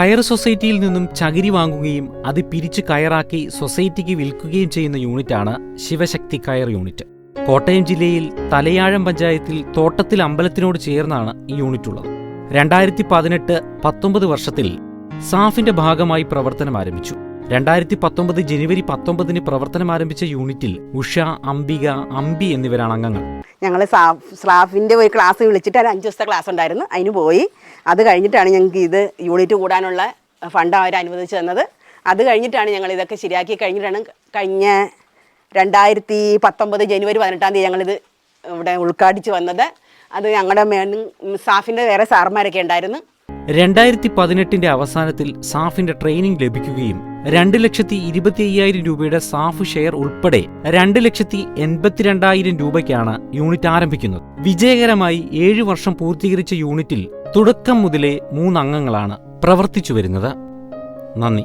കയർ സൊസൈറ്റിയിൽ നിന്നും ചകിരി വാങ്ങുകയും അത് പിരിച്ച് കയറാക്കി സൊസൈറ്റിക്ക് വിൽക്കുകയും ചെയ്യുന്ന യൂണിറ്റാണ് ശിവശക്തി കയർ യൂണിറ്റ്. കോട്ടയം ജില്ലയിൽ തലയാഴം പഞ്ചായത്തിൽ തോട്ടത്തിൽ അമ്പലത്തിനോട് ചേർന്നാണ് ഈ യൂണിറ്റുള്ളത്. 2018-19 വർഷത്തിൽ സാഫിന്റെ ഭാഗമായി പ്രവർത്തനം ആരംഭിച്ചു. 2019 ജനുവരി 19 പ്രവർത്തനം ആരംഭിച്ച യൂണിറ്റിൽ ഉഷ, അംബിക, അമ്പി എന്നിവരാണ് അംഗങ്ങൾ. ഞങ്ങൾ സ്റ്റാഫിൻ്റെ ഒരു ക്ലാസ് വിളിച്ചിട്ട് ഒരു 5 ദിവസത്തെ ക്ലാസ് ഉണ്ടായിരുന്നു, അതിന് പോയി. അത് കഴിഞ്ഞിട്ടാണ് ഞങ്ങൾക്ക് ഇത് യൂണിറ്റ് കൂടാനുള്ള ഫണ്ട് അവർ അനുവദിച്ചു തന്നത്. അത് കഴിഞ്ഞിട്ടാണ് ഞങ്ങൾ ഇതൊക്കെ ശരിയാക്കി കഴിഞ്ഞിട്ടാണ് കഴിഞ്ഞ 2019 ജനുവരി 18 ഞങ്ങളിത് ഇവിടെ ഉദ്ഘാടിച്ച് വന്നത്. അത് ഞങ്ങളുടെ സ്റ്റാഫിൻ്റെ വേറെ സാർമാരൊക്കെ ഉണ്ടായിരുന്നു. 2018 അവസാനത്തിൽ സാഫിന്റെ ട്രെയിനിങ് ലഭിക്കുകയും 2,25,000 രൂപയുടെ സാഫ് ഷെയർ ഉൾപ്പെടെ 2,82,000 രൂപയ്ക്കാണ് യൂണിറ്റ് ആരംഭിക്കുന്നത്. വിജയകരമായി 7 വർഷം പൂർത്തീകരിച്ച യൂണിറ്റിൽ തുടക്കം മുതലേ 3 അംഗങ്ങളാണ് പ്രവർത്തിച്ചു വരുന്നത്. നന്ദി.